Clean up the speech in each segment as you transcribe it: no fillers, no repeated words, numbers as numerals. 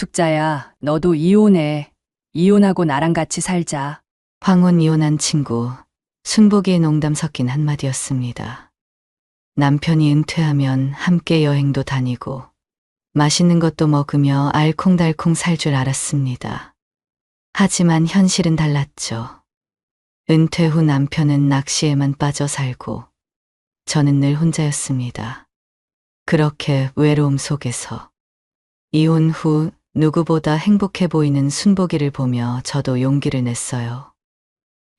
숙자야, 너도 이혼해. 이혼하고 나랑 같이 살자. 황혼 이혼한 친구, 순복이의 농담 섞인 한마디였습니다. 남편이 은퇴하면 함께 여행도 다니고 맛있는 것도 먹으며 알콩달콩 살 줄 알았습니다. 하지만 현실은 달랐죠. 은퇴 후 남편은 낚시에만 빠져 살고 저는 늘 혼자였습니다. 그렇게 외로움 속에서 이혼 후 누구보다 행복해 보이는 순복이를 보며 저도 용기를 냈어요.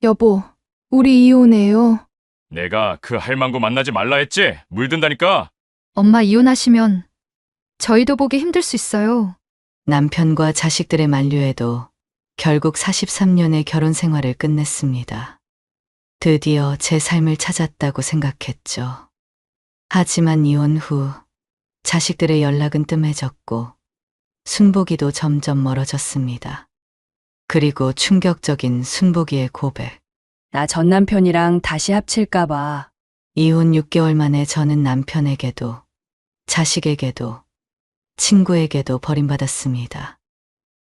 여보, 우리 이혼해요. 내가 그 할망구 만나지 말라 했지? 물든다니까. 엄마 이혼하시면 저희도 보기 힘들 수 있어요. 남편과 자식들의 만류에도 결국 43년의 결혼 생활을 끝냈습니다. 드디어 제 삶을 찾았다고 생각했죠. 하지만 이혼 후 자식들의 연락은 뜸해졌고 순복이도 점점 멀어졌습니다. 그리고 충격적인 순복이의 고백. 나 전 남편이랑 다시 합칠까봐. 이혼 6개월 만에 저는 남편에게도 자식에게도 친구에게도 버림받았습니다.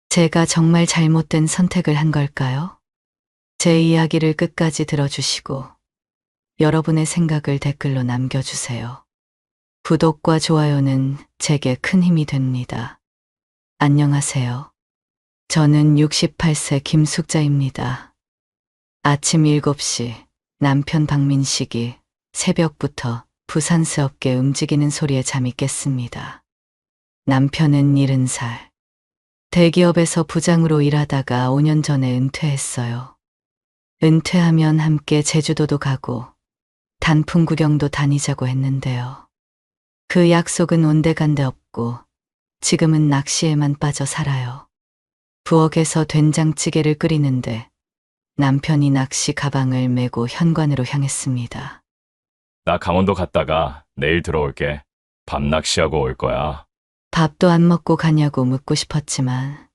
제가 정말 잘못된 선택을 한 걸까요? 제 이야기를 끝까지 들어주시고 여러분의 생각을 댓글로 남겨주세요. 구독과 좋아요는 제게 큰 힘이 됩니다. 안녕하세요. 저는 68세 김숙자입니다. 아침 7시 남편 박민식이 새벽부터 부산스럽게 움직이는 소리에 잠이 깼습니다. 남편은 70살. 대기업에서 부장으로 일하다가 5년 전에 은퇴했어요. 은퇴하면 함께 제주도도 가고 단풍 구경도 다니자고 했는데요. 그 약속은 온데간데 없고 지금은 낚시에만 빠져 살아요. 부엌에서 된장찌개를 끓이는데 남편이 낚시 가방을 메고 현관으로 향했습니다. 나 강원도 갔다가 내일 들어올게. 밤 낚시하고 올 거야. 밥도 안 먹고 가냐고 묻고 싶었지만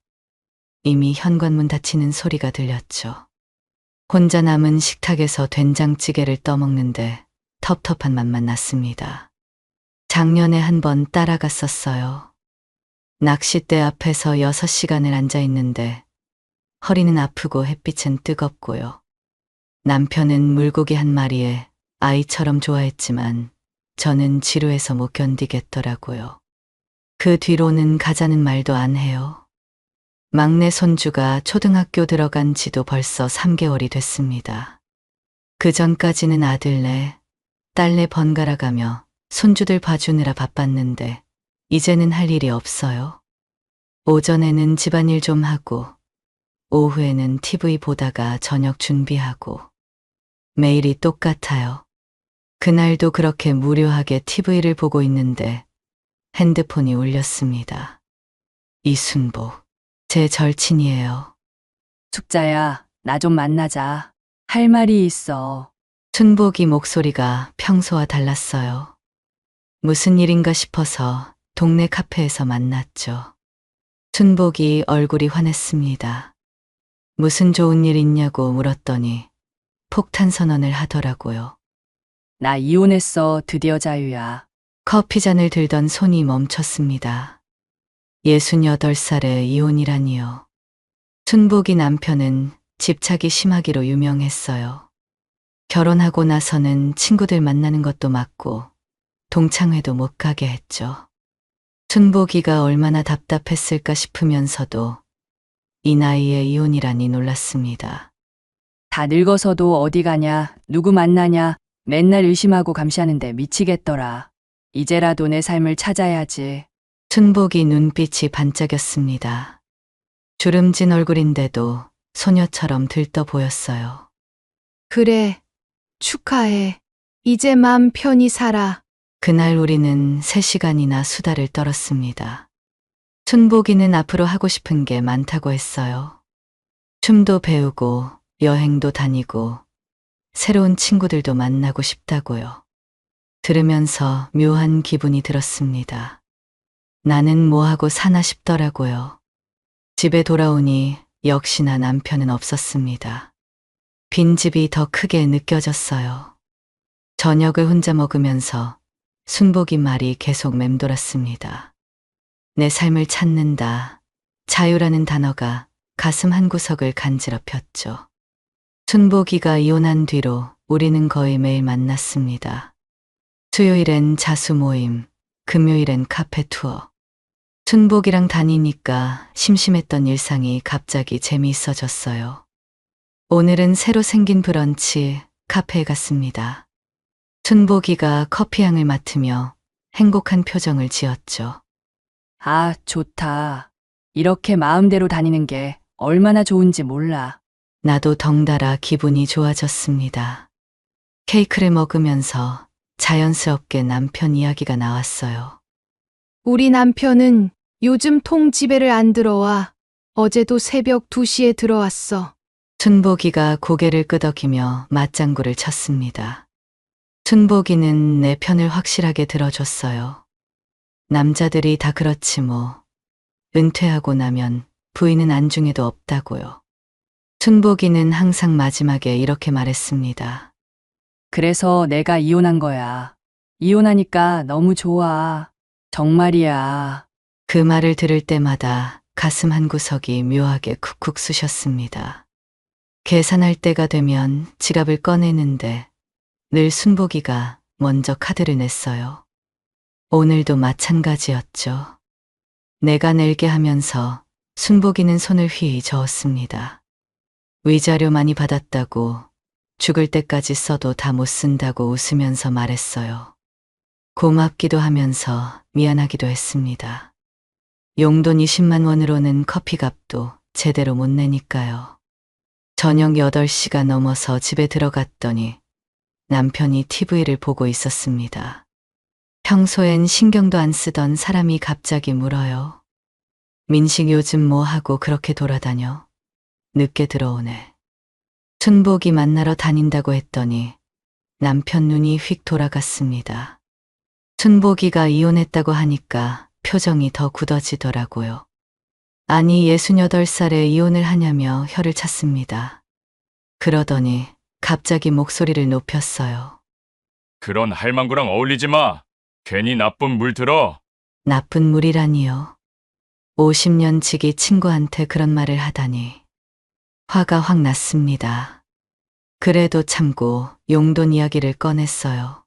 이미 현관문 닫히는 소리가 들렸죠. 혼자 남은 식탁에서 된장찌개를 떠먹는데 텁텁한 맛만 났습니다. 작년에 한 번 따라갔었어요. 낚싯대 앞에서 6시간을 앉아 있는데 허리는 아프고 햇빛은 뜨겁고요. 남편은 물고기 한 마리에 아이처럼 좋아했지만 저는 지루해서 못 견디겠더라고요. 그 뒤로는 가자는 말도 안 해요. 막내 손주가 초등학교 들어간 지도 벌써 3개월이 됐습니다. 그 전까지는 아들네, 딸네 번갈아 가며 손주들 봐주느라 바빴는데 이제는 할 일이 없어요. 오전에는 집안일 좀 하고 오후에는 TV 보다가 저녁 준비하고 매일이 똑같아요. 그날도 그렇게 무료하게 TV를 보고 있는데 핸드폰이 울렸습니다. 이순복, 제 절친이에요. 숙자야, 나 좀 만나자. 할 말이 있어. 순복이 목소리가 평소와 달랐어요. 무슨 일인가 싶어서 동네 카페에서 만났죠. 순복이 얼굴이 환했습니다. 무슨 좋은 일 있냐고 물었더니 폭탄 선언을 하더라고요. 나 이혼했어. 드디어 자유야. 커피잔을 들던 손이 멈췄습니다. 68살의 이혼이라니요. 순복이 남편은 집착이 심하기로 유명했어요. 결혼하고 나서는 친구들 만나는 것도 막고 동창회도 못 가게 했죠. 순복이가 얼마나 답답했을까 싶으면서도 이 나이에 이혼이라니 놀랐습니다. 다 늙어서도 어디 가냐, 누구 만나냐, 맨날 의심하고 감시하는데 미치겠더라. 이제라도 내 삶을 찾아야지. 순복이 눈빛이 반짝였습니다. 주름진 얼굴인데도 소녀처럼 들떠 보였어요. 그래, 축하해. 이제 맘 편히 살아. 그날 우리는 3시간이나 수다를 떨었습니다. 순복이는 앞으로 하고 싶은 게 많다고 했어요. 춤도 배우고 여행도 다니고 새로운 친구들도 만나고 싶다고요. 들으면서 묘한 기분이 들었습니다. 나는 뭐하고 사나 싶더라고요. 집에 돌아오니 역시나 남편은 없었습니다. 빈집이 더 크게 느껴졌어요. 저녁을 혼자 먹으면서 순복이 말이 계속 맴돌았습니다. 내 삶을 찾는다. 자유라는 단어가 가슴 한구석을 간지럽혔죠. 춘복이가 이혼한 뒤로 우리는 거의 매일 만났습니다. 수요일엔 자수 모임, 금요일엔 카페 투어. 춘복이랑 다니니까 심심했던 일상이 갑자기 재미있어졌어요. 오늘은 새로 생긴 브런치 카페에 갔습니다. 춘복이가 커피향을 맡으며 행복한 표정을 지었죠. 아, 좋다. 이렇게 마음대로 다니는 게 얼마나 좋은지 몰라. 나도 덩달아 기분이 좋아졌습니다. 케이크를 먹으면서 자연스럽게 남편 이야기가 나왔어요. 우리 남편은 요즘 통집에를 안 들어와. 어제도 새벽 2시에 들어왔어. 춘복이가 고개를 끄덕이며 맞장구를 쳤습니다. 춘복이는 내 편을 확실하게 들어줬어요. 남자들이 다 그렇지 뭐. 은퇴하고 나면 부인은 안중에도 없다고요. 춘복이는 항상 마지막에 이렇게 말했습니다. 그래서 내가 이혼한 거야. 이혼하니까 너무 좋아. 정말이야. 그 말을 들을 때마다 가슴 한구석이 묘하게 쿡쿡 쑤셨습니다. 계산할 때가 되면 지갑을 꺼내는데 늘 순복이가 먼저 카드를 냈어요. 오늘도 마찬가지였죠. 내가 낼게 하면서 순복이는 손을 휘 저었습니다. 위자료 많이 받았다고 죽을 때까지 써도 다 못 쓴다고 웃으면서 말했어요. 고맙기도 하면서 미안하기도 했습니다. 용돈 20만 원으로는 커피값도 제대로 못 내니까요. 저녁 8시가 넘어서 집에 들어갔더니 남편이 TV를 보고 있었습니다. 평소엔 신경도 안 쓰던 사람이 갑자기 물어요. 민식 요즘 뭐 하고 그렇게 돌아다녀? 늦게 들어오네. 춘복이 만나러 다닌다고 했더니 남편 눈이 휙 돌아갔습니다. 춘복이가 이혼했다고 하니까 표정이 더 굳어지더라고요. 아니 68살에 이혼을 하냐며 혀를 찼습니다. 그러더니 갑자기 목소리를 높였어요. 그런 할망구랑 어울리지 마. 괜히 나쁜 물 들어. 나쁜 물이라니요. 50년 지기 친구한테 그런 말을 하다니. 화가 확 났습니다. 그래도 참고 용돈 이야기를 꺼냈어요.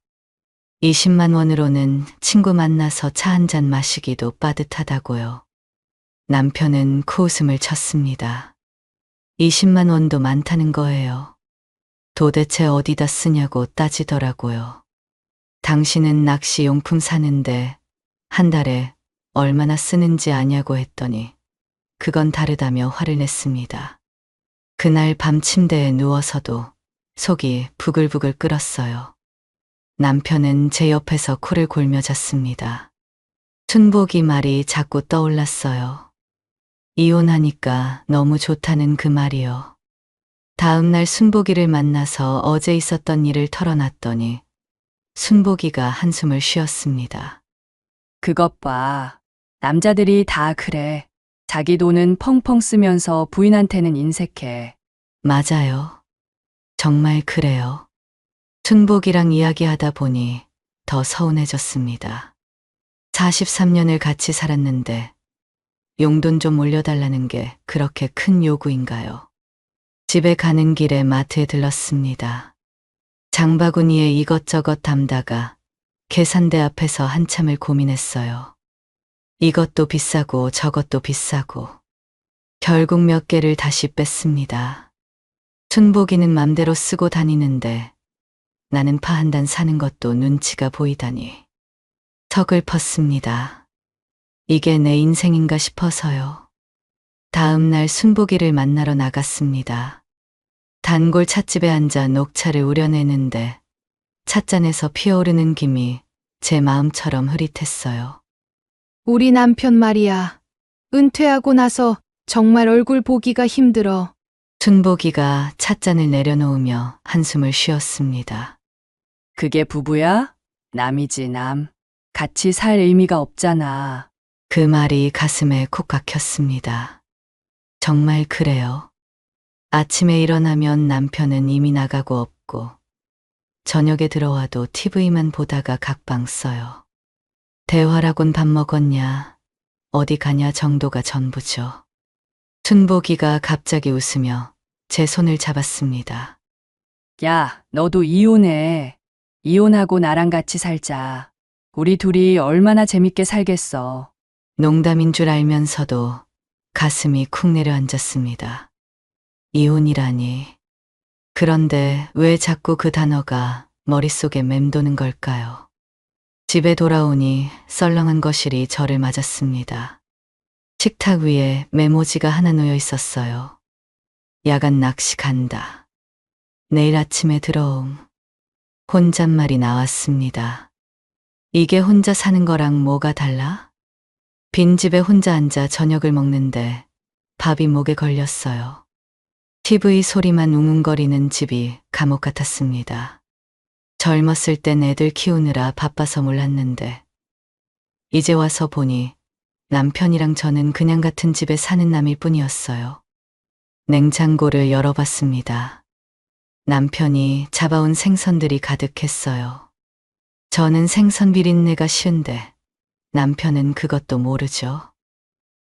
20만 원으로는 친구 만나서 차 한 잔 마시기도 빠듯하다고요. 남편은 코웃음을 쳤습니다. 20만 원도 많다는 거예요. 도대체 어디다 쓰냐고 따지더라고요. 당신은 낚시 용품 사는데 한 달에 얼마나 쓰는지 아냐고 했더니 그건 다르다며 화를 냈습니다. 그날 밤 침대에 누워서도 속이 부글부글 끓었어요. 남편은 제 옆에서 코를 골며 잤습니다. 춘복이 말이 자꾸 떠올랐어요. 이혼하니까 너무 좋다는 그 말이요. 다음 날 순복이를 만나서 어제 있었던 일을 털어놨더니 순복이가 한숨을 쉬었습니다. 그것 봐. 남자들이 다 그래. 자기 돈은 펑펑 쓰면서 부인한테는 인색해. 맞아요. 정말 그래요. 춘복이랑 이야기하다 보니 더 서운해졌습니다. 43년을 같이 살았는데 용돈 좀 올려달라는 게 그렇게 큰 요구인가요? 집에 가는 길에 마트에 들렀습니다. 장바구니에 이것저것 담다가 계산대 앞에서 한참을 고민했어요. 이것도 비싸고 저것도 비싸고 결국 몇 개를 다시 뺐습니다. 춘복이는 맘대로 쓰고 다니는데 나는 파 한 단 사는 것도 눈치가 보이다니 서글펐습니다. 이게 내 인생인가 싶어서요. 다음 날 순복이를 만나러 나갔습니다. 단골 찻집에 앉아 녹차를 우려내는데 찻잔에서 피어오르는 김이 제 마음처럼 흐릿했어요. 우리 남편 말이야. 은퇴하고 나서 정말 얼굴 보기가 힘들어. 춘복이가 찻잔을 내려놓으며 한숨을 쉬었습니다. 그게 부부야? 남이지 남. 같이 살 의미가 없잖아. 그 말이 가슴에 콕 박혔습니다. 정말 그래요. 아침에 일어나면 남편은 이미 나가고 없고 저녁에 들어와도 TV만 보다가 각방 써요. 대화라곤 밥 먹었냐? 어디 가냐 정도가 전부죠. 순복이가 갑자기 웃으며 제 손을 잡았습니다. 야, 너도 이혼해. 이혼하고 나랑 같이 살자. 우리 둘이 얼마나 재밌게 살겠어. 농담인 줄 알면서도 가슴이 쿵 내려앉았습니다. 이혼이라니. 그런데 왜 자꾸 그 단어가 머릿속에 맴도는 걸까요? 집에 돌아오니 썰렁한 거실이 저를 맞았습니다. 식탁 위에 메모지가 하나 놓여 있었어요. 야간 낚시 간다. 내일 아침에 들어옴. 혼잣말이 나왔습니다. 이게 혼자 사는 거랑 뭐가 달라? 빈집에 혼자 앉아 저녁을 먹는데 밥이 목에 걸렸어요. TV 소리만 웅웅거리는 집이 감옥 같았습니다. 젊었을 땐 애들 키우느라 바빠서 몰랐는데 이제 와서 보니 남편이랑 저는 그냥 같은 집에 사는 남일 뿐이었어요. 냉장고를 열어봤습니다. 남편이 잡아온 생선들이 가득했어요. 저는 생선 비린내가 쉬운데 남편은 그것도 모르죠.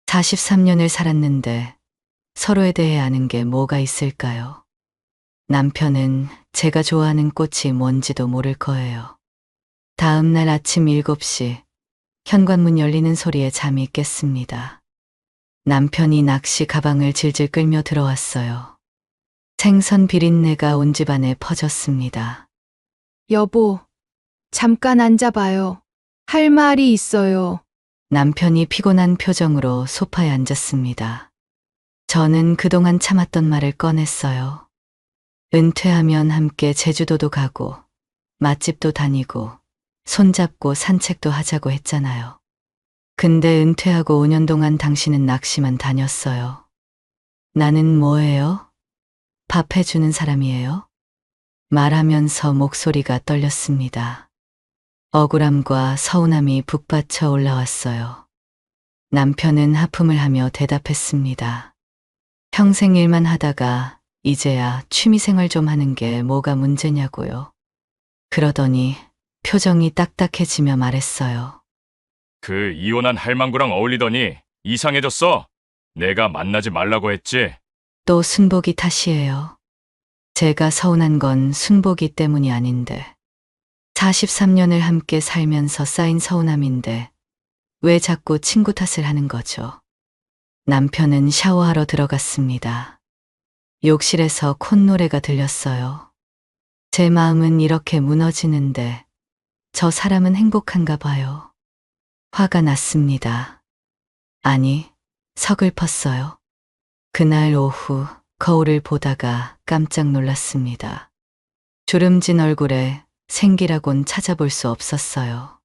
43년을 살았는데 서로에 대해 아는 게 뭐가 있을까요? 남편은 제가 좋아하는 꽃이 뭔지도 모를 거예요. 다음 날 아침 7시 현관문 열리는 소리에 잠이 깼습니다. 남편이 낚시 가방을 질질 끌며 들어왔어요. 생선 비린내가 온 집안에 퍼졌습니다. 여보, 잠깐 앉아봐요. 할 말이 있어요. 남편이 피곤한 표정으로 소파에 앉았습니다. 저는 그동안 참았던 말을 꺼냈어요. 은퇴하면 함께 제주도도 가고 맛집도 다니고 손잡고 산책도 하자고 했잖아요. 근데 은퇴하고 5년 동안 당신은 낚시만 다녔어요. 나는 뭐예요? 밥 해주는 사람이에요? 말하면서 목소리가 떨렸습니다. 억울함과 서운함이 북받쳐 올라왔어요. 남편은 하품을 하며 대답했습니다. 평생 일만 하다가 이제야 취미생활 좀 하는 게 뭐가 문제냐고요. 그러더니 표정이 딱딱해지며 말했어요. 그 이혼한 할망구랑 어울리더니 이상해졌어. 내가 만나지 말라고 했지. 또 순복이 탓이에요. 제가 서운한 건 순복이 때문이 아닌데 43년을 함께 살면서 쌓인 서운함인데 왜 자꾸 친구 탓을 하는 거죠? 남편은 샤워하러 들어갔습니다. 욕실에서 콧노래가 들렸어요. 제 마음은 이렇게 무너지는데 저 사람은 행복한가 봐요. 화가 났습니다. 아니, 서글펐어요. 그날 오후 거울을 보다가 깜짝 놀랐습니다. 주름진 얼굴에 생기라곤 찾아볼 수 없었어요.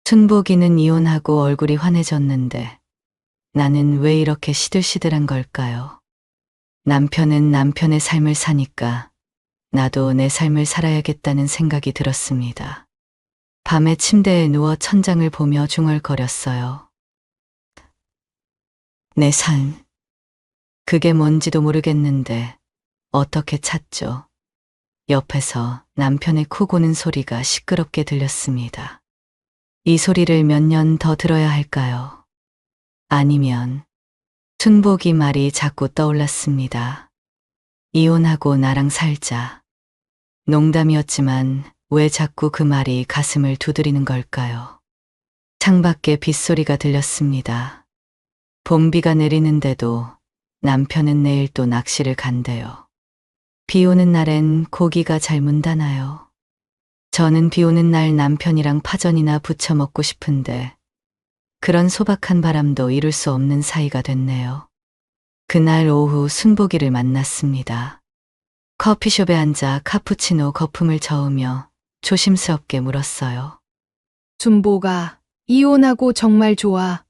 순복이는 이혼하고 얼굴이 환해졌는데 나는 왜 이렇게 시들시들한 걸까요? 남편은 남편의 삶을 사니까 나도 내 삶을 살아야겠다는 생각이 들었습니다. 밤에 침대에 누워 천장을 보며 중얼거렸어요. 내 삶. 그게 뭔지도 모르겠는데 어떻게 찾죠? 옆에서 남편의 코 고는 소리가 시끄럽게 들렸습니다. 이 소리를 몇 년 더 들어야 할까요? 아니면 순복이 말이 자꾸 떠올랐습니다. 이혼하고 나랑 살자. 농담이었지만 왜 자꾸 그 말이 가슴을 두드리는 걸까요? 창밖에 빗소리가 들렸습니다. 봄비가 내리는데도 남편은 내일 또 낚시를 간대요. 비 오는 날엔 고기가 잘 문다나요? 저는 비 오는 날 남편이랑 파전이나 부쳐 먹고 싶은데 그런 소박한 바람도 이룰 수 없는 사이가 됐네요. 그날 오후 순복이를 만났습니다. 커피숍에 앉아 카푸치노 거품을 저으며 조심스럽게 물었어요. 순복아, 이혼하고 정말 좋아.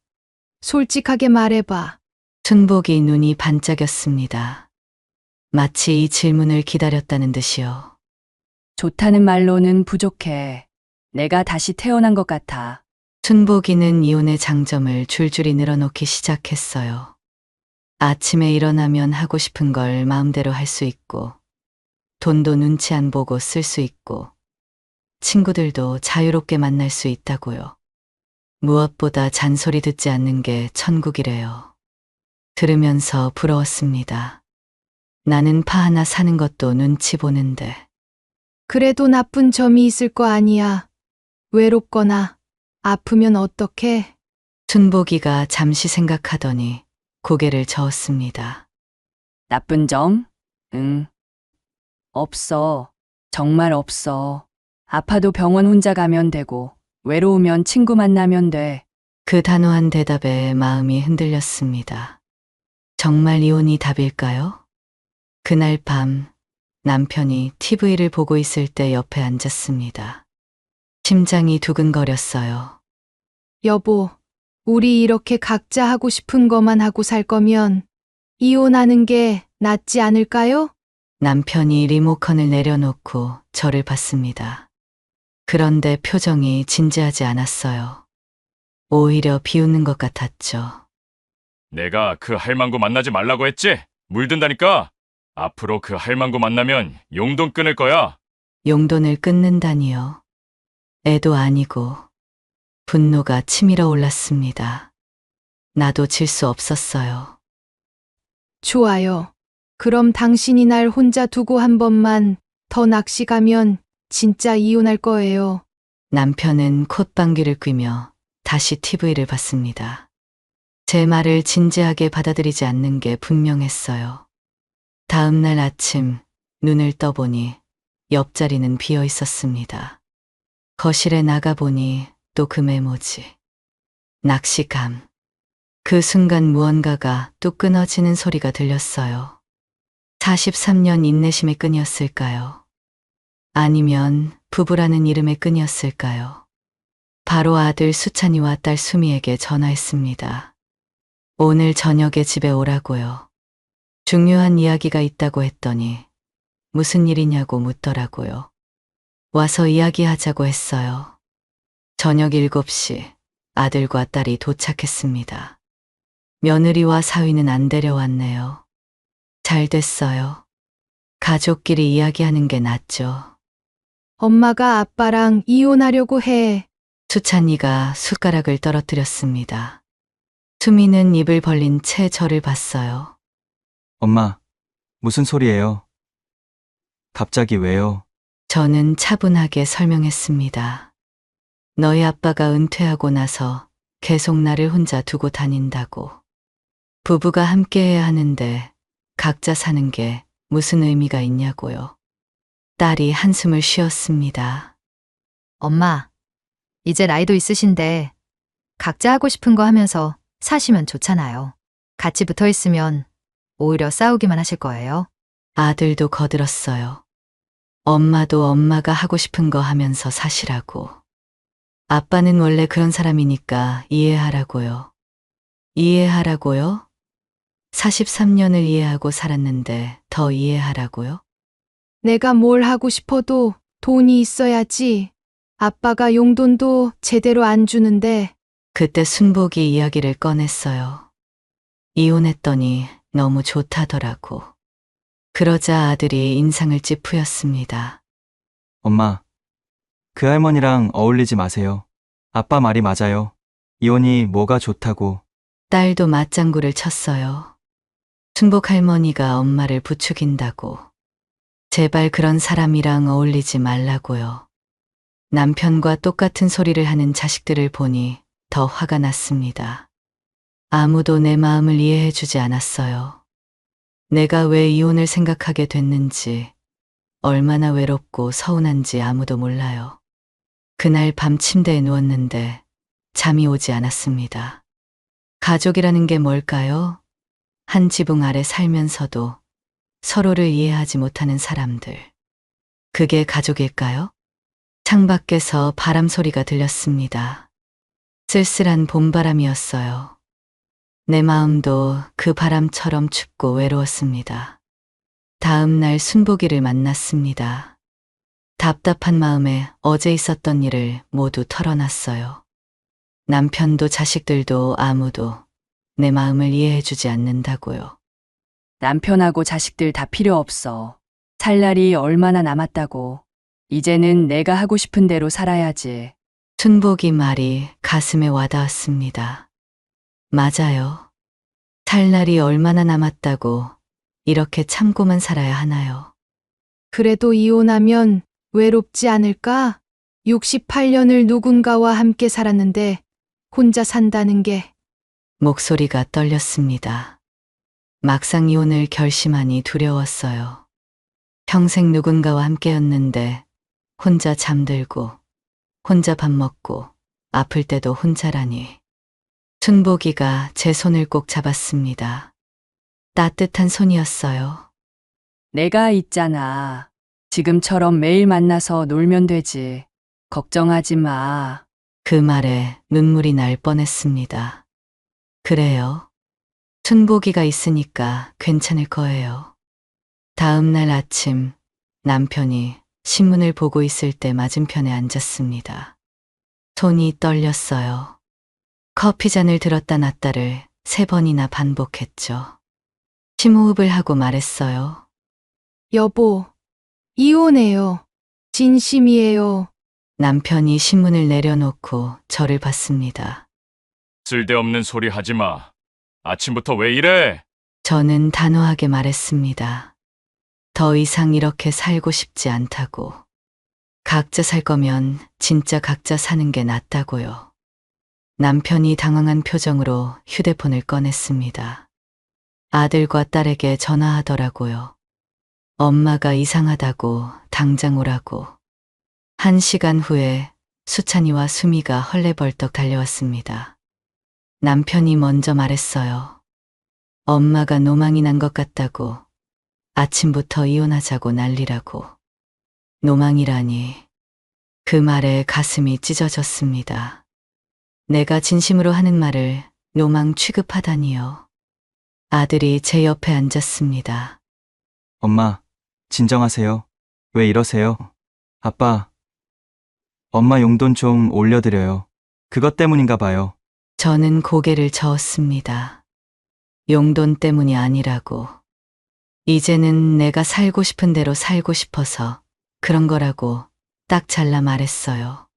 솔직하게 말해봐. 순복이 눈이 반짝였습니다. 마치 이 질문을 기다렸다는 듯이요. 좋다는 말로는 부족해. 내가 다시 태어난 것 같아. 순복이는 이혼의 장점을 줄줄이 늘어놓기 시작했어요. 아침에 일어나면 하고 싶은 걸 마음대로 할 수 있고, 돈도 눈치 안 보고 쓸 수 있고, 친구들도 자유롭게 만날 수 있다고요. 무엇보다 잔소리 듣지 않는 게 천국이래요. 들으면서 부러웠습니다. 나는 파 하나 사는 것도 눈치 보는데. 그래도 나쁜 점이 있을 거 아니야. 외롭거나 아프면 어떡해? 순복이가 잠시 생각하더니 고개를 저었습니다. 나쁜 점? 응. 없어. 정말 없어. 아파도 병원 혼자 가면 되고, 외로우면 친구 만나면 돼. 그 단호한 대답에 마음이 흔들렸습니다. 정말 이혼이 답일까요? 그날 밤 남편이 TV를 보고 있을 때 옆에 앉았습니다. 심장이 두근거렸어요. 여보, 우리 이렇게 각자 하고 싶은 것만 하고 살 거면 이혼하는 게 낫지 않을까요? 남편이 리모컨을 내려놓고 저를 봤습니다. 그런데 표정이 진지하지 않았어요. 오히려 비웃는 것 같았죠. 내가 그 할망구 만나지 말라고 했지? 물든다니까? 앞으로 그 할망구 만나면 용돈 끊을 거야. 용돈을 끊는다니요. 애도 아니고 분노가 치밀어 올랐습니다. 나도 질 수 없었어요. 좋아요. 그럼 당신이 날 혼자 두고 한 번만 더 낚시 가면 진짜 이혼할 거예요. 남편은 콧방귀를 뀌며 다시 TV를 봤습니다. 제 말을 진지하게 받아들이지 않는 게 분명했어요. 다음 날 아침 눈을 떠보니 옆자리는 비어 있었습니다. 거실에 나가보니 또 그 메모지. 낚시감. 그 순간 무언가가 뚝 끊어지는 소리가 들렸어요. 43년 인내심의 끈이었을까요? 아니면 부부라는 이름의 끈이었을까요? 바로 아들 수찬이와 딸 수미에게 전화했습니다. 오늘 저녁에 집에 오라고요. 중요한 이야기가 있다고 했더니 무슨 일이냐고 묻더라고요. 와서 이야기하자고 했어요. 저녁 7시 아들과 딸이 도착했습니다. 며느리와 사위는 안 데려왔네요. 잘 됐어요. 가족끼리 이야기하는 게 낫죠. 엄마가 아빠랑 이혼하려고 해. 수찬이가 숟가락을 떨어뜨렸습니다. 수미는 입을 벌린 채 저를 봤어요. 엄마, 무슨 소리예요? 갑자기 왜요? 저는 차분하게 설명했습니다. 너희 아빠가 은퇴하고 나서 계속 나를 혼자 두고 다닌다고. 부부가 함께해야 하는데 각자 사는 게 무슨 의미가 있냐고요. 딸이 한숨을 쉬었습니다. 엄마, 이제 나이도 있으신데 각자 하고 싶은 거 하면서 사시면 좋잖아요. 같이 붙어 있으면 오히려 싸우기만 하실 거예요. 아들도 거들었어요. 엄마도 엄마가 하고 싶은 거 하면서 사시라고. 아빠는 원래 그런 사람이니까 이해하라고요. 이해하라고요? 43년을 이해하고 살았는데 더 이해하라고요? 내가 뭘 하고 싶어도 돈이 있어야지. 아빠가 용돈도 제대로 안 주는데 그때 순복이 이야기를 꺼냈어요. 이혼했더니 너무 좋다더라고. 그러자 아들이 인상을 찌푸렸습니다. 엄마, 그 할머니랑 어울리지 마세요. 아빠 말이 맞아요. 이혼이 뭐가 좋다고. 딸도 맞장구를 쳤어요. 순복 할머니가 엄마를 부추긴다고. 제발 그런 사람이랑 어울리지 말라고요. 남편과 똑같은 소리를 하는 자식들을 보니 더 화가 났습니다. 아무도 내 마음을 이해해주지 않았어요. 내가 왜 이혼을 생각하게 됐는지, 얼마나 외롭고 서운한지 아무도 몰라요. 그날 밤 침대에 누웠는데 잠이 오지 않았습니다. 가족이라는 게 뭘까요? 한 지붕 아래 살면서도 서로를 이해하지 못하는 사람들. 그게 가족일까요? 창밖에서 바람 소리가 들렸습니다. 쓸쓸한 봄바람이었어요. 내 마음도 그 바람처럼 춥고 외로웠습니다. 다음 날 순복이를 만났습니다. 답답한 마음에 어제 있었던 일을 모두 털어놨어요. 남편도 자식들도 아무도 내 마음을 이해해주지 않는다고요. 남편하고 자식들 다 필요 없어. 살 날이 얼마나 남았다고. 이제는 내가 하고 싶은 대로 살아야지. 순복이 말이 가슴에 와닿았습니다. 맞아요. 살 날이 얼마나 남았다고 이렇게 참고만 살아야 하나요? 그래도 이혼하면 외롭지 않을까? 68년을 누군가와 함께 살았는데 혼자 산다는 게 목소리가 떨렸습니다. 막상 이혼을 결심하니 두려웠어요. 평생 누군가와 함께였는데 혼자 잠들고 혼자 밥 먹고 아플 때도 혼자라니. 순복이가 제 손을 꼭 잡았습니다. 따뜻한 손이었어요. 내가 있잖아. 지금처럼 매일 만나서 놀면 되지. 걱정하지 마. 그 말에 눈물이 날 뻔했습니다. 그래요. 순복이가 있으니까 괜찮을 거예요. 다음 날 아침 남편이 신문을 보고 있을 때 맞은편에 앉았습니다. 손이 떨렸어요. 커피잔을 들었다 놨다를 3번이나 반복했죠. 심호흡을 하고 말했어요. 여보, 이혼해요. 진심이에요. 남편이 신문을 내려놓고 저를 봤습니다. 쓸데없는 소리 하지 마. 아침부터 왜 이래? 저는 단호하게 말했습니다. 더 이상 이렇게 살고 싶지 않다고. 각자 살 거면 진짜 각자 사는 게 낫다고요. 남편이 당황한 표정으로 휴대폰을 꺼냈습니다. 아들과 딸에게 전화하더라고요. 엄마가 이상하다고 당장 오라고. 1시간 후에 수찬이와 수미가 헐레벌떡 달려왔습니다. 남편이 먼저 말했어요. 엄마가 노망이 난 것 같다고. 아침부터 이혼하자고 난리라고. 노망이라니. 그 말에 가슴이 찢어졌습니다. 내가 진심으로 하는 말을 노망 취급하다니요. 아들이 제 옆에 앉았습니다. 엄마, 진정하세요. 왜 이러세요? 아빠, 엄마 용돈 좀 올려드려요. 그것 때문인가 봐요. 저는 고개를 저었습니다. 용돈 때문이 아니라고. 이제는 내가 살고 싶은 대로 살고 싶어서 그런 거라고 딱 잘라 말했어요.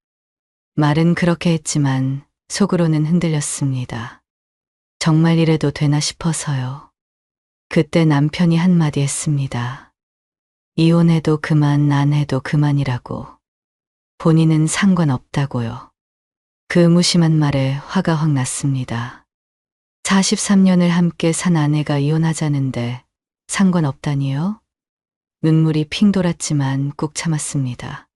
말은 그렇게 했지만 속으로는 흔들렸습니다. 정말 이래도 되나 싶어서요. 그때 남편이 한마디 했습니다. 이혼해도 그만, 안 해도 그만이라고. 본인은 상관없다고요. 그 무심한 말에 화가 확 났습니다. 43년을 함께 산 아내가 이혼하자는데 상관없다니요? 눈물이 핑 돌았지만 꾹 참았습니다.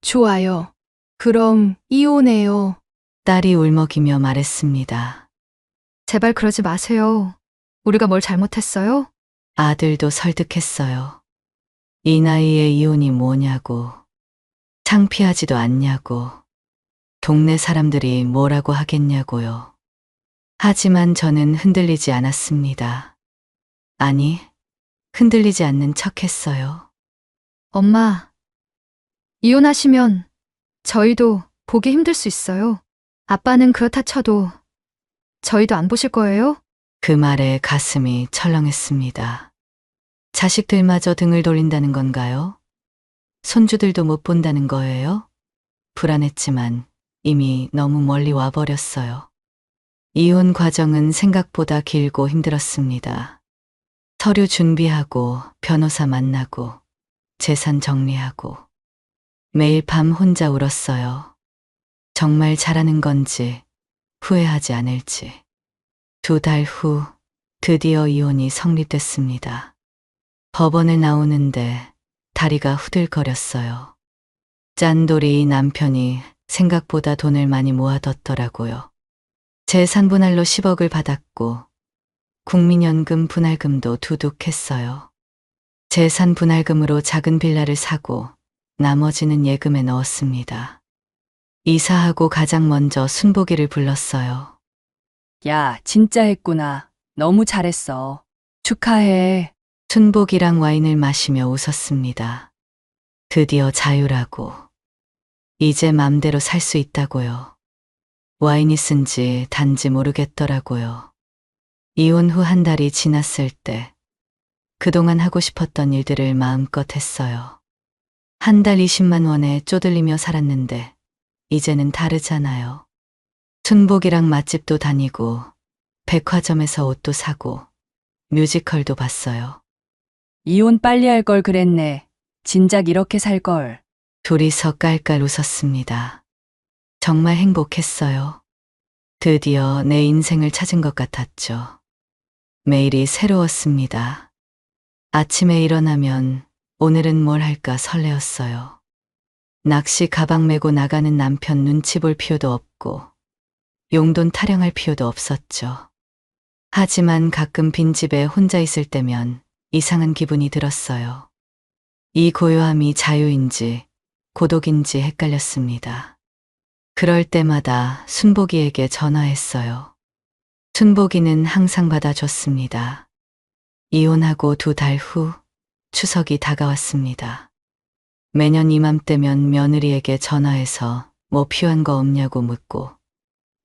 좋아요. 그럼 이혼해요. 딸이 울먹이며 말했습니다. 제발 그러지 마세요. 우리가 뭘 잘못했어요? 아들도 설득했어요. 이 나이에 이혼이 뭐냐고. 창피하지도 않냐고. 동네 사람들이 뭐라고 하겠냐고요. 하지만 저는 흔들리지 않았습니다. 아니, 흔들리지 않는 척 했어요. 엄마, 이혼하시면 저희도 보기 힘들 수 있어요. 아빠는 그렇다 쳐도 저희도 안 보실 거예요? 그 말에 가슴이 철렁했습니다. 자식들마저 등을 돌린다는 건가요? 손주들도 못 본다는 거예요? 불안했지만 이미 너무 멀리 와버렸어요. 이혼 과정은 생각보다 길고 힘들었습니다. 서류 준비하고 변호사 만나고 재산 정리하고 매일 밤 혼자 울었어요. 정말 잘하는 건지 후회하지 않을지. 2달 후 드디어 이혼이 성립됐습니다. 법원을 나오는데 다리가 후들거렸어요. 짠돌이 남편이 생각보다 돈을 많이 모아뒀더라고요. 재산 분할로 10억을 받았고 국민연금 분할금도 두둑했어요. 재산 분할금으로 작은 빌라를 사고 나머지는 예금에 넣었습니다. 이사하고 가장 먼저 순복이를 불렀어요. 야, 진짜 했구나. 너무 잘했어. 축하해. 순복이랑 와인을 마시며 웃었습니다. 드디어 자유라고. 이제 맘대로 살 수 있다고요. 와인이 쓴지 단지 모르겠더라고요. 이혼 후 1달이 지났을 때 그동안 하고 싶었던 일들을 마음껏 했어요. 1달 20만 원에 쪼들리며 살았는데 이제는 다르잖아요. 순복이랑 맛집도 다니고, 백화점에서 옷도 사고, 뮤지컬도 봤어요. 이혼 빨리 할 걸 그랬네. 진작 이렇게 살 걸. 둘이서 깔깔 웃었습니다. 정말 행복했어요. 드디어 내 인생을 찾은 것 같았죠. 매일이 새로웠습니다. 아침에 일어나면 오늘은 뭘 할까 설레었어요. 낚시 가방 메고 나가는 남편 눈치 볼 필요도 없고 용돈 타령할 필요도 없었죠. 하지만 가끔 빈집에 혼자 있을 때면 이상한 기분이 들었어요. 이 고요함이 자유인지 고독인지 헷갈렸습니다. 그럴 때마다 순복이에게 전화했어요. 순복이는 항상 받아줬습니다. 이혼하고 2달 후 추석이 다가왔습니다. 매년 이맘때면 며느리에게 전화해서 뭐 필요한 거 없냐고 묻고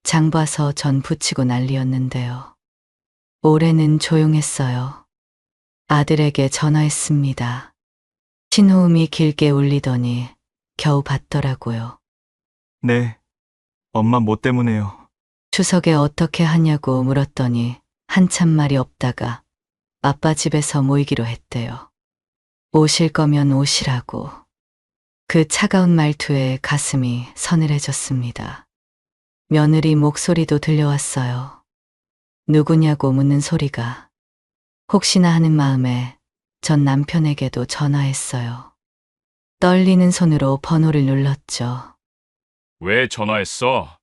장 봐서 전 부치고 난리였는데요. 올해는 조용했어요. 아들에게 전화했습니다. 신호음이 길게 울리더니 겨우 받더라고요. 네. 엄마 뭐 때문에요? 추석에 어떻게 하냐고 물었더니 한참 말이 없다가 아빠 집에서 모이기로 했대요. 오실 거면 오시라고. 그 차가운 말투에 가슴이 서늘해졌습니다. 며느리 목소리도 들려왔어요. 누구냐고 묻는 소리가. 혹시나 하는 마음에 전 남편에게도 전화했어요. 떨리는 손으로 번호를 눌렀죠. 왜 전화했어?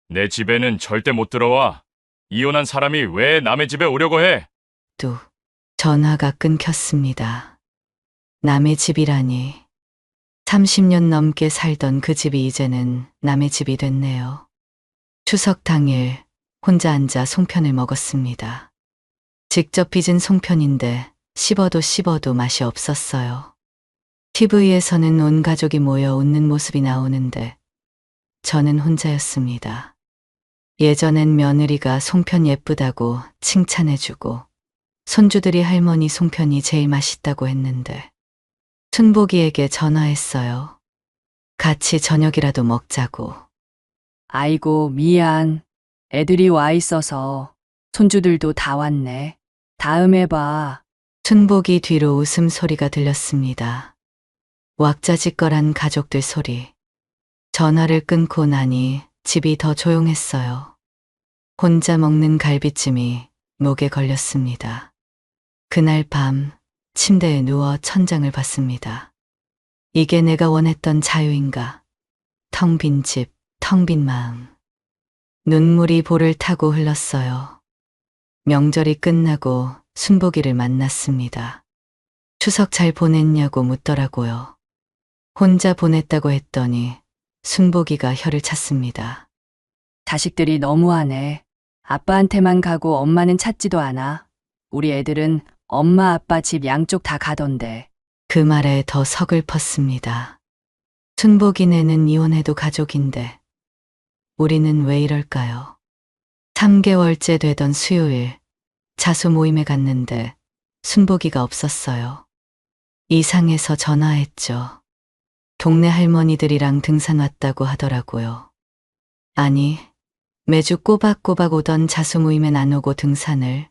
내 집에는 절대 못 들어와. 이혼한 사람이 왜 남의 집에 오려고 해? 뚝. 전화가 끊겼습니다. 남의 집이라니. 30년 넘게 살던 그 집이 이제는 남의 집이 됐네요. 추석 당일 혼자 앉아 송편을 먹었습니다. 직접 빚은 송편인데 씹어도 맛이 없었어요. TV에서는 온 가족이 모여 웃는 모습이 나오는데 저는 혼자였습니다. 예전엔 며느리가 송편 예쁘다고 칭찬해주고 손주들이 할머니 송편이 제일 맛있다고 했는데 순복이에게 전화했어요. 같이 저녁이라도 먹자고. 아이고, 미안. 애들이 와 있어서. 손주들도 다 왔네. 다음에 봐. 순복이 뒤로 웃음소리가 들렸습니다. 왁자지껄한 가족들 소리. 전화를 끊고 나니 집이 더 조용했어요. 혼자 먹는 갈비찜이 목에 걸렸습니다. 그날 밤 침대에 누워 천장을 봤습니다. 이게 내가 원했던 자유인가? 텅 빈 집, 텅 빈 마음. 눈물이 볼을 타고 흘렀어요. 명절이 끝나고 순복이를 만났습니다. 추석 잘 보냈냐고 묻더라고요. 혼자 보냈다고 했더니 순복이가 혀를 찼습니다. 자식들이 너무하네. 아빠한테만 가고 엄마는 찾지도 않아. 우리 애들은 엄마 아빠 집 양쪽 다 가던데. 그 말에 더 서글펐습니다. 순복이네는 이혼해도 가족인데 우리는 왜 이럴까요? 3개월째 되던 수요일 자수 모임에 갔는데 순복이가 없었어요. 이상해서 전화했죠. 동네 할머니들이랑 등산 왔다고 하더라고요. 아니, 매주 꼬박꼬박 오던 자수 모임엔 안 오고 등산을.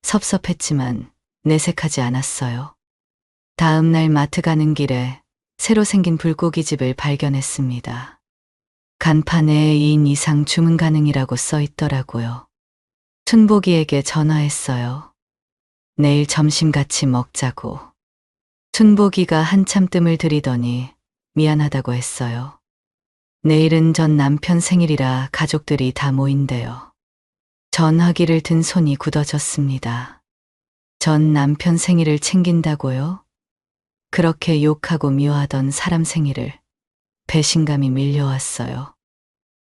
섭섭했지만 내색하지 않았어요. 다음 날 마트 가는 길에 새로 생긴 불고기집을 발견했습니다. 간판에 2인 이상 주문 가능이라고 써 있더라고요. 순복이에게 전화했어요. 내일 점심 같이 먹자고. 순복이가 한참 뜸을 들이더니 미안하다고 했어요. 내일은 전 남편 생일이라 가족들이 다 모인대요. 전화기를 든 손이 굳어졌습니다. 전 남편 생일을 챙긴다고요? 그렇게 욕하고 미워하던 사람 생일을 배신감이 밀려왔어요.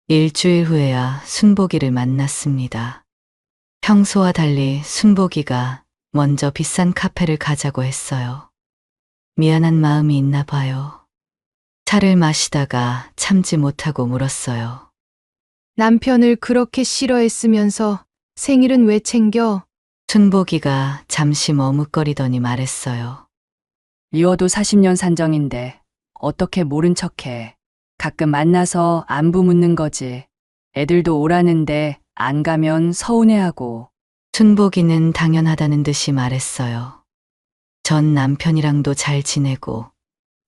일주일 후에야 순복이를 만났습니다. 평소와 달리 순복이가 먼저 비싼 카페를 가자고 했어요. 미안한 마음이 있나 봐요. 차를 마시다가 참지 못하고 물었어요. 남편을 그렇게 싫어했으면서 생일은 왜 챙겨? 순복이가 잠시 머뭇거리더니 말했어요. 미워도 40년 산정인데 어떻게 모른 척해. 가끔 만나서 안부 묻는 거지. 애들도 오라는데 안 가면 서운해하고. 순복이는 당연하다는 듯이 말했어요. 전 남편이랑도 잘 지내고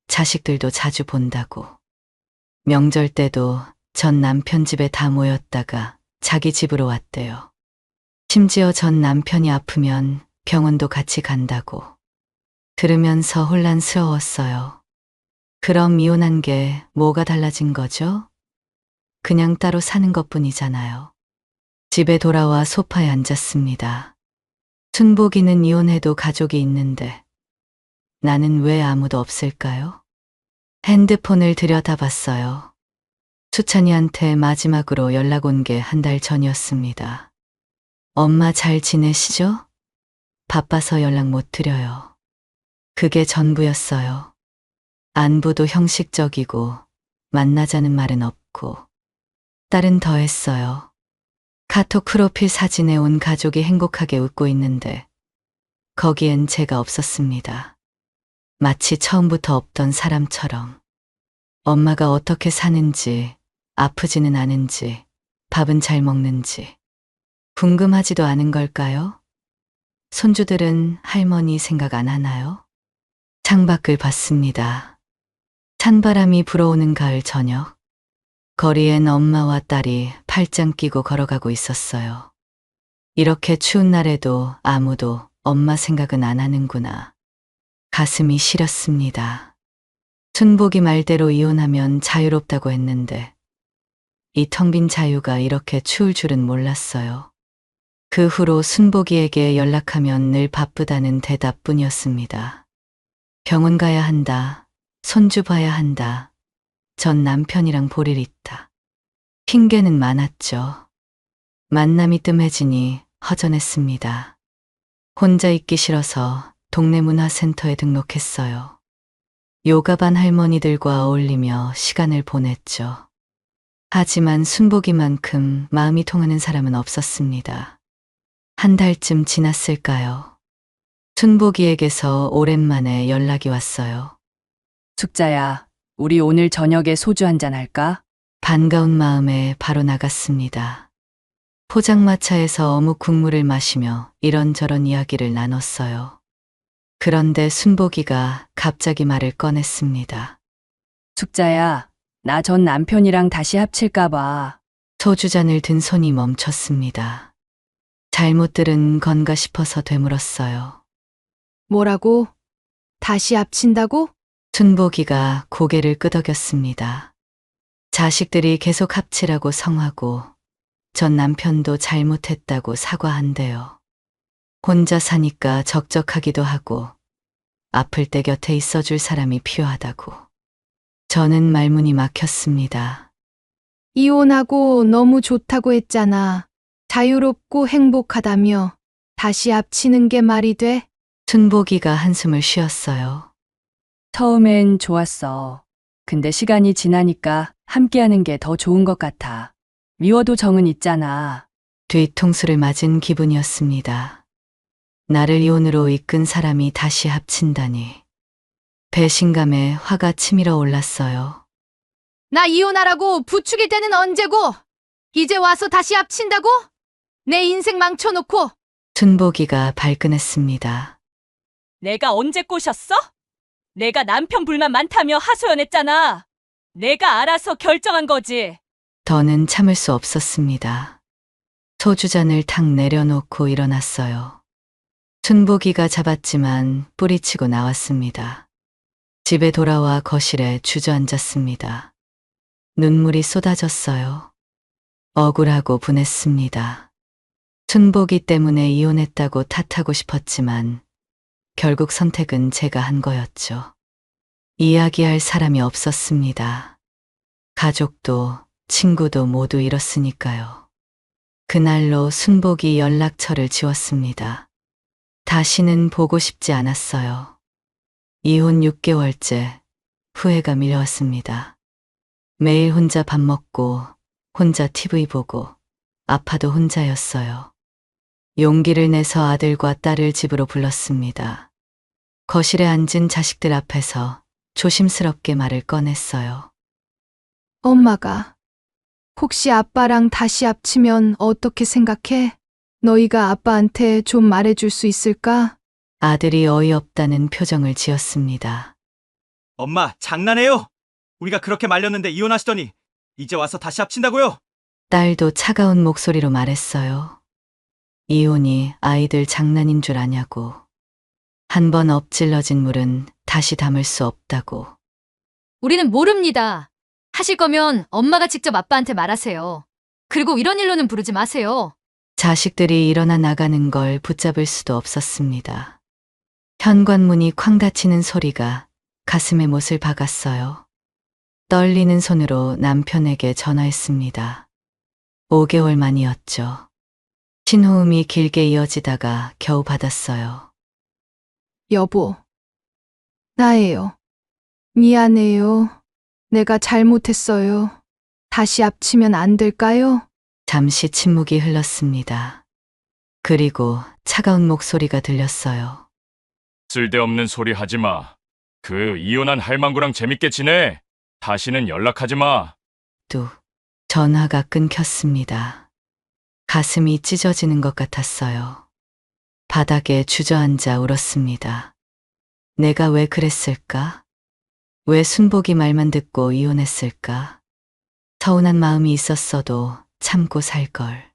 자식들도 자주 본다고. 명절 때도 전 남편 집에 다 모였다가 자기 집으로 왔대요. 심지어 전 남편이 아프면 병원도 같이 간다고. 들으면서 혼란스러웠어요. 그럼 이혼한 게 뭐가 달라진 거죠? 그냥 따로 사는 것뿐이잖아요. 집에 돌아와 소파에 앉았습니다. 순복이는 이혼해도 가족이 있는데 나는 왜 아무도 없을까요? 핸드폰을 들여다봤어요. 수찬이한테 마지막으로 연락 온 게 한 달 전이었습니다. 엄마 잘 지내시죠? 바빠서 연락 못 드려요. 그게 전부였어요. 안부도 형식적이고 만나자는 말은 없고. 딸은 더했어요. 카톡 프로필 사진에 온 가족이 행복하게 웃고 있는데 거기엔 제가 없었습니다. 마치 처음부터 없던 사람처럼. 엄마가 어떻게 사는지, 아프지는 않은지, 밥은 잘 먹는지 궁금하지도 않은 걸까요? 손주들은 할머니 생각 안 하나요? 창밖을 봤습니다. 찬바람이 불어오는 가을 저녁. 거리엔 엄마와 딸이 팔짱 끼고 걸어가고 있었어요. 이렇게 추운 날에도 아무도 엄마 생각은 안 하는구나. 가슴이 시렸습니다. 순복이 말대로 이혼하면 자유롭다고 했는데 이 텅 빈 자유가 이렇게 추울 줄은 몰랐어요. 그 후로 순복이에게 연락하면 늘 바쁘다는 대답뿐이었습니다. 병원 가야 한다. 손주 봐야 한다. 전 남편이랑 볼 일 있다. 핑계는 많았죠. 만남이 뜸해지니 허전했습니다. 혼자 있기 싫어서 동네 문화센터에 등록했어요. 요가반 할머니들과 어울리며 시간을 보냈죠. 하지만 순복이만큼 마음이 통하는 사람은 없었습니다. 한 달쯤 지났을까요? 순복이에게서 오랜만에 연락이 왔어요. 숙자야, 우리 오늘 저녁에 소주 한잔 할까? 반가운 마음에 바로 나갔습니다. 포장마차에서 어묵 국물을 마시며 이런저런 이야기를 나눴어요. 그런데 순복이가 갑자기 말을 꺼냈습니다. 숙자야, 나 전 남편이랑 다시 합칠까봐. 소주잔을 든 손이 멈췄습니다. 잘못 들은 건가 싶어서 되물었어요. 뭐라고? 다시 합친다고? 순복이가 고개를 끄덕였습니다. 자식들이 계속 합치라고 성하고 전 남편도 잘못했다고 사과한대요. 혼자 사니까 적적하기도 하고 아플 때 곁에 있어줄 사람이 필요하다고. 저는 말문이 막혔습니다. 이혼하고 너무 좋다고 했잖아. 자유롭고 행복하다며. 다시 합치는 게 말이 돼? 순복이가 한숨을 쉬었어요. 처음엔 좋았어. 근데 시간이 지나니까 함께하는 게 더 좋은 것 같아. 미워도 정은 있잖아. 뒤통수를 맞은 기분이었습니다. 나를 이혼으로 이끈 사람이 다시 합친다니. 배신감에 화가 치밀어 올랐어요. 나 이혼하라고 부추길 때는 언제고? 이제 와서 다시 합친다고? 내 인생 망쳐놓고. 순복이가 발끈했습니다. 내가 언제 꼬셨어? 내가 남편 불만 많다며 하소연했잖아. 내가 알아서 결정한 거지. 더는 참을 수 없었습니다. 소주잔을 탁 내려놓고 일어났어요. 순복이가 잡았지만 뿌리치고 나왔습니다. 집에 돌아와 거실에 주저앉았습니다. 눈물이 쏟아졌어요. 억울하고 분했습니다. 순복이 때문에 이혼했다고 탓하고 싶었지만 결국 선택은 제가 한 거였죠. 이야기할 사람이 없었습니다. 가족도 친구도 모두 잃었으니까요. 그날로 순복이 연락처를 지웠습니다. 다시는 보고 싶지 않았어요. 이혼 6개월째 후회가 밀려왔습니다. 매일 혼자 밥 먹고 혼자 TV 보고 아파도 혼자였어요. 용기를 내서 아들과 딸을 집으로 불렀습니다. 거실에 앉은 자식들 앞에서 조심스럽게 말을 꺼냈어요. 엄마가 혹시 아빠랑 다시 합치면 어떻게 생각해? 너희가 아빠한테 좀 말해줄 수 있을까? 아들이 어이없다는 표정을 지었습니다. 엄마, 장난해요? 우리가 그렇게 말렸는데 이혼하시더니 이제 와서 다시 합친다고요? 딸도 차가운 목소리로 말했어요. 이혼이 아이들 장난인 줄 아냐고. 한 번 엎질러진 물은 다시 담을 수 없다고. 우리는 모릅니다. 하실 거면 엄마가 직접 아빠한테 말하세요. 그리고 이런 일로는 부르지 마세요. 자식들이 일어나 나가는 걸 붙잡을 수도 없었습니다. 현관문이 쾅 닫히는 소리가 가슴에 못을 박았어요. 떨리는 손으로 남편에게 전화했습니다. 5개월 만이었죠. 신호음이 길게 이어지다가 겨우 받았어요. 여보, 나예요. 미안해요. 내가 잘못했어요. 다시 합치면 안 될까요? 잠시 침묵이 흘렀습니다. 그리고 차가운 목소리가 들렸어요. 쓸데없는 소리 하지 마. 그 이혼한 할망구랑 재밌게 지내. 다시는 연락하지 마. 뚝. 전화가 끊겼습니다. 가슴이 찢어지는 것 같았어요. 바닥에 주저앉아 울었습니다. 내가 왜 그랬을까? 왜 순복이 말만 듣고 이혼했을까? 서운한 마음이 있었어도 참고 살 걸.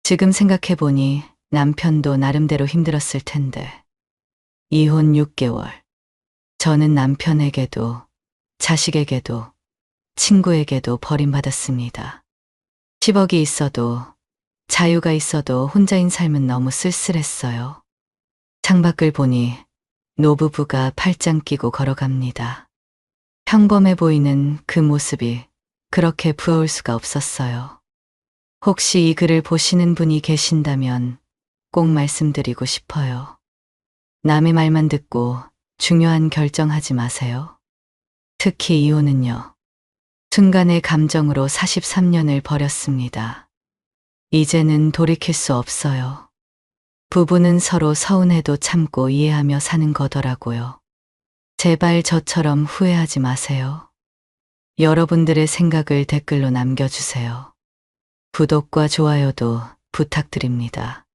지금 생각해보니 남편도 나름대로 힘들었을 텐데. 이혼 6개월. 저는 남편에게도, 자식에게도, 친구에게도 버림받았습니다. 10억이 있어도, 자유가 있어도 혼자인 삶은 너무 쓸쓸했어요. 창밖을 보니 노부부가 팔짱 끼고 걸어갑니다. 평범해 보이는 그 모습이 그렇게 부러울 수가 없었어요. 혹시 이 글을 보시는 분이 계신다면 꼭 말씀드리고 싶어요. 남의 말만 듣고 중요한 결정하지 마세요. 특히 이혼은요. 순간의 감정으로 43년을 버렸습니다. 이제는 돌이킬 수 없어요. 부부는 서로 서운해도 참고 이해하며 사는 거더라고요. 제발 저처럼 후회하지 마세요. 여러분들의 생각을 댓글로 남겨주세요. 구독과 좋아요도 부탁드립니다.